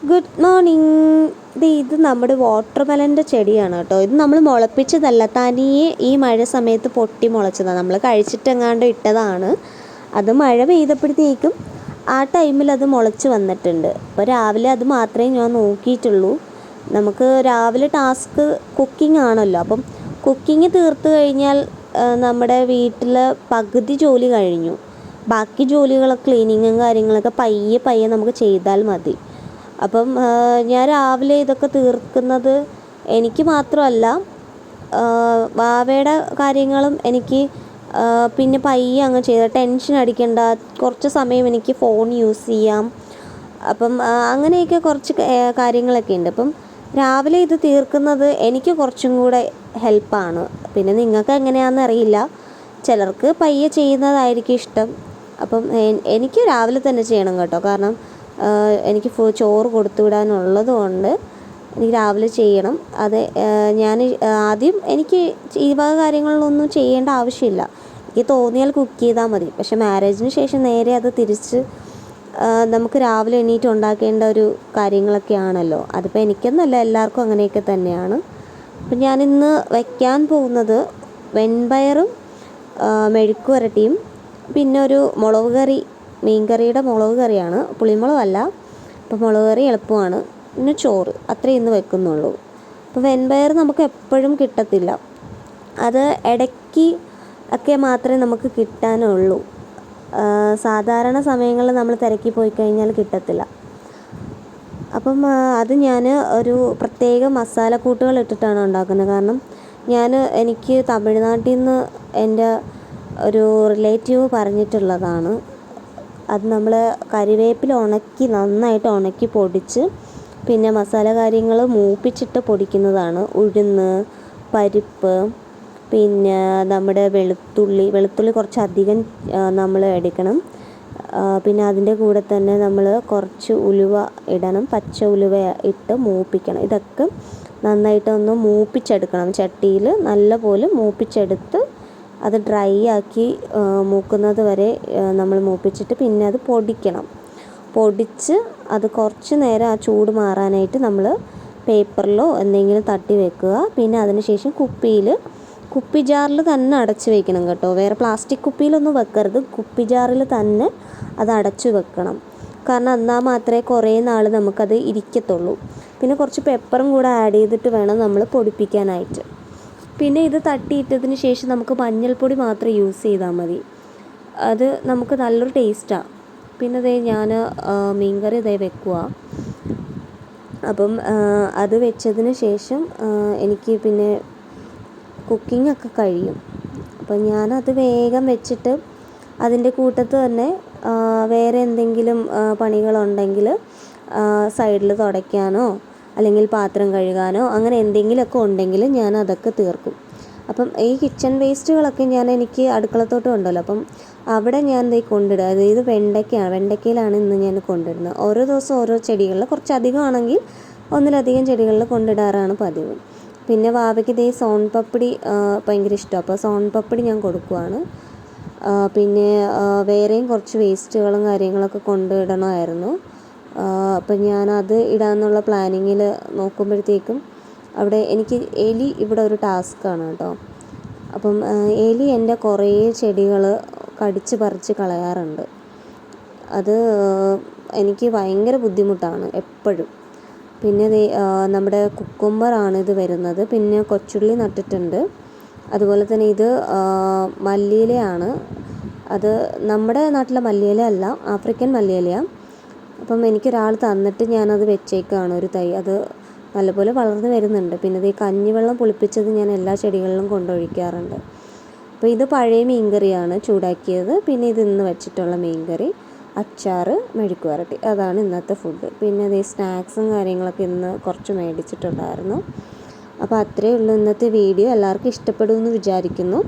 Good morning. ഇത് നമ്മുടെ വാട്ടർമെലൻ്റെ ചെടിയാണ് കേട്ടോ. ഇത് നമ്മൾ മുളപ്പിച്ചതല്ല, തനിയെ ഈ മഴ സമയത്ത് പൊട്ടി മുളച്ചതാണ്. നമ്മൾ കഴിച്ചിട്ടെങ്ങാണ്ട് ഇട്ടതാണ്. അത് മഴ പെയ്തപ്പോഴത്തേക്കും ആ ടൈമിൽ അത് മുളച്ച് വന്നിട്ടുണ്ട്. അപ്പോൾ രാവിലെ അത് മാത്രമേ ഞാൻ നോക്കിയിട്ടുള്ളൂ. നമുക്ക് രാവിലെ ടാസ്ക് കുക്കിംഗ് ആണല്ലോ. അപ്പം കുക്കിംഗ് തീർത്ത് കഴിഞ്ഞാൽ നമ്മുടെ വീട്ടിൽ പകുതി ജോലി കഴിഞ്ഞു. ബാക്കി ജോലികളൊക്കെ ക്ലീനിങ്ങും കാര്യങ്ങളൊക്കെ പയ്യെ പയ്യെ നമുക്ക് ചെയ്താൽ മതി. അപ്പം ഞാൻ രാവിലെ ഇതൊക്കെ തീർക്കുന്നത് എനിക്ക് മാത്രമല്ല, വാവയുടെ കാര്യങ്ങളും എനിക്ക് പിന്നെ പയ്യെ അങ്ങ് ചെയ്താൽ ടെൻഷൻ അടിക്കണ്ട, കുറച്ച് സമയം എനിക്ക് ഫോൺ യൂസ് ചെയ്യാം. അപ്പം അങ്ങനെയൊക്കെ കുറച്ച് കാര്യങ്ങളൊക്കെ ഉണ്ട്. അപ്പം രാവിലെ ഇത് തീർക്കുന്നത് എനിക്ക് കുറച്ചും കൂടെ ഹെൽപ്പാണ്. പിന്നെ നിങ്ങൾക്ക് എങ്ങനെയാണെന്ന് അറിയില്ല, ചിലർക്ക് പയ്യെ ചെയ്യുന്നതായിരിക്കും ഇഷ്ടം. അപ്പം എനിക്ക് രാവിലെ തന്നെ ചെയ്യണം കേട്ടോ. കാരണം എനിക്ക് ചോറ് കൊടുത്തു വിടാനുള്ളത് കൊണ്ട് എനിക്ക് രാവിലെ ചെയ്യണം. അത് ഞാൻ ആദ്യം എനിക്ക് ഈ വക കാര്യങ്ങളിലൊന്നും ചെയ്യേണ്ട ആവശ്യമില്ല. എനിക്ക് തോന്നിയാൽ കുക്ക് ചെയ്താൽ മതി. പക്ഷെ മാരേജിന് ശേഷം നേരെ അത് തിരിച്ച് നമുക്ക് രാവിലെ എണീറ്റ് ഉണ്ടാക്കേണ്ട ഒരു കാര്യങ്ങളൊക്കെ ആണല്ലോ. അതിപ്പോൾ എനിക്കെന്നല്ല, എല്ലാവർക്കും അങ്ങനെയൊക്കെ തന്നെയാണ്. അപ്പം ഞാനിന്ന് വയ്ക്കാൻ പോകുന്നത് വെൺപയറും മെഴുക്ക് വരട്ടിയും പിന്നെ ഒരു മുളക് കറി, മീൻ കറിയുടെ മുളക് കറിയാണ്, പുളിമുളകല്ല. അപ്പോൾ മുളക് കറി എളുപ്പമാണ്. പിന്നെ ചോറ്, അത്രയും ഇന്ന് വെക്കുന്നുള്ളൂ. അപ്പോൾ വെൺപയർ നമുക്ക് എപ്പോഴും കിട്ടത്തില്ല, അത് ഇടയ്ക്ക് ഒക്കെ മാത്രമേ നമുക്ക് കിട്ടാനുള്ളൂ. സാധാരണ സമയങ്ങളിൽ നമ്മൾ തിരക്കി പോയി കഴിഞ്ഞാൽ കിട്ടത്തില്ല. അപ്പം അത് ഞാൻ ഒരു പ്രത്യേക മസാലക്കൂട്ടുകൾ ഇട്ടിട്ടാണ് ഉണ്ടാക്കുന്നത്. കാരണം എനിക്ക് തമിഴ്നാട്ടിൽ നിന്ന് എൻ്റെ ഒരു റിലേറ്റീവ് പറഞ്ഞിട്ടുള്ളതാണ്. അത് നമ്മൾ കരിവേപ്പില നന്നായിട്ട് ഉണക്കി പൊടിച്ച് പിന്നെ മസാല കാര്യങ്ങൾ മൂപ്പിച്ചിട്ട് പൊടിക്കുന്നതാണ്. ഉഴുന്ന്, പരിപ്പ്, പിന്നെ നമ്മുടെ വെളുത്തുള്ളി കുറച്ചധികം നമ്മൾ എടുക്കണം. പിന്നെ അതിൻ്റെ കൂടെ തന്നെ നമ്മൾ കുറച്ച് ഉലുവ ഇടണം, പച്ച ഉലുവ ഇട്ട് മൂപ്പിക്കണം. ഇതൊക്കെ നന്നായിട്ടൊന്ന് മൂപ്പിച്ചെടുക്കണം. ചട്ടിയിൽ നല്ലപോലെ മൂപ്പിച്ചെടുത്ത് അത് ഡ്രൈ ആക്കി മൂക്കുന്നത് വരെ നമ്മൾ മൂപ്പിച്ചിട്ട് പിന്നെ അത് പൊടിച്ച് അത് കുറച്ച് നേരം ആ ചൂട് മാറാനായിട്ട് നമ്മൾ പേപ്പറിലോ എന്തെങ്കിലും തട്ടി വെക്കുക. പിന്നെ അതിന് ശേഷം കുപ്പി ജാറിൽ തന്നെ അടച്ച് വെക്കണം കേട്ടോ. വേറെ പ്ലാസ്റ്റിക് കുപ്പിയിലൊന്നും വെക്കരുത്, കുപ്പി ജാറിൽ തന്നെ അത് അടച്ചു വെക്കണം. കാരണം എന്നാൽ മാത്രമേ കുറേ നാൾ നമുക്കത് ഇരിക്കത്തുള്ളൂ. പിന്നെ കുറച്ച് പെപ്പറും കൂടെ ആഡ് ചെയ്തിട്ട് വേണം നമ്മൾ പൊടിപ്പിക്കാനായിട്ട്. പിന്നെ ഇത് തട്ടിയിട്ടതിന് ശേഷം നമുക്ക് മഞ്ഞൾപ്പൊടി മാത്രം യൂസ് ചെയ്താൽ മതി. അത് നമുക്ക് നല്ലൊരു ടേസ്റ്റാണ്. പിന്നെ ഞാൻ മീൻകറി വെക്കുക. അപ്പം അത് വെച്ചതിന് ശേഷം എനിക്ക് പിന്നെ കുക്കിങ്ങൊക്കെ കഴിയും. അപ്പം ഞാനത് വേഗം വെച്ചിട്ട് അതിൻ്റെ കൂട്ടത്ത് തന്നെ വേറെ എന്തെങ്കിലും പണികളുണ്ടെങ്കിൽ സൈഡിൽ തുടയ്ക്കാനോ അല്ലെങ്കിൽ പാത്രം കഴുകാനോ അങ്ങനെ എന്തെങ്കിലുമൊക്കെ ഉണ്ടെങ്കിൽ ഞാൻ അതൊക്കെ തീർക്കും. അപ്പം ഈ കിച്ചൺ വേസ്റ്റുകളൊക്കെ എനിക്ക് അടുക്കളത്തോട്ടം ഉണ്ടല്ലോ, അപ്പം അവിടെ ഞാൻ കൊണ്ടിടുക. അതായത് വെണ്ടയ്ക്കയിലാണ് ഇന്ന് ഞാൻ കൊണ്ടിടുന്നത്. ഓരോ ദിവസം ഓരോ ചെടികളിൽ, കുറച്ചധികം ആണെങ്കിൽ ഒന്നിലധികം ചെടികളിൽ കൊണ്ടിടാറാണ് പതിവ്. പിന്നെ വാവയ്ക്ക് സോൺ പപ്പടി ഭയങ്കര ഇഷ്ടമാണ്, അപ്പോൾ സോൺ പപ്പടി ഞാൻ കൊടുക്കുവാണ്. പിന്നെ വേറെയും കുറച്ച് വേസ്റ്റുകളും കാര്യങ്ങളൊക്കെ കൊണ്ടിടണമായിരുന്നു. അപ്പം ഞാനത് ഇടാമെന്നുള്ള പ്ലാനിങ്ങിൽ നോക്കുമ്പോഴത്തേക്കും അവിടെ എനിക്ക് എലി ഇവിടെ ഒരു ടാസ്ക്കാണ് കേട്ടോ. അപ്പം എലി എൻ്റെ കുറേ ചെടികൾ കടിച്ച് പറിച്ച് കളയാറുണ്ട്. അത് എനിക്ക് ഭയങ്കര ബുദ്ധിമുട്ടാണ് എപ്പോഴും. പിന്നെ നമ്മുടെ കുക്കുംബറാണ് ഇത് വരുന്നത്. പിന്നെ കൊച്ചുള്ളി നട്ടിട്ടുണ്ട്. അതുപോലെ തന്നെ ഇത് മല്ലിയിലയാണ്. അത് നമ്മുടെ നാട്ടിലെ മല്ലിയില അല്ല, ആഫ്രിക്കൻ മല്ലിയിലയാണ്. അപ്പം എനിക്കൊരാൾ തന്നിട്ട് ഞാനത് വെച്ചേക്കാണ് ഒരു തൈ. അത് നല്ലപോലെ വളർന്നു വരുന്നുണ്ട്. പിന്നെ കഞ്ഞിവെള്ളം പുളിപ്പിച്ചത് ഞാൻ എല്ലാ ചെടികളിലും കൊണ്ടൊഴിക്കാറുണ്ട്. അപ്പോൾ ഇത് പഴയ മീൻകറിയാണ് ചൂടാക്കിയത്. പിന്നെ ഇത് ഇന്ന് വെച്ചിട്ടുള്ള മീൻകറി, അച്ചാർ, മെഴുക്ക് വരട്ടി, അതാണ് ഇന്നത്തെ ഫുഡ്. പിന്നെ സ്നാക്സും കാര്യങ്ങളൊക്കെ ഇന്ന് കുറച്ച് മേടിച്ചിട്ടുണ്ടായിരുന്നു. അപ്പോൾ അത്രയേ ഉള്ളൂ ഇന്നത്തെ വീഡിയോ. എല്ലാവർക്കും ഇഷ്ടപ്പെടുമെന്ന് വിചാരിക്കുന്നു.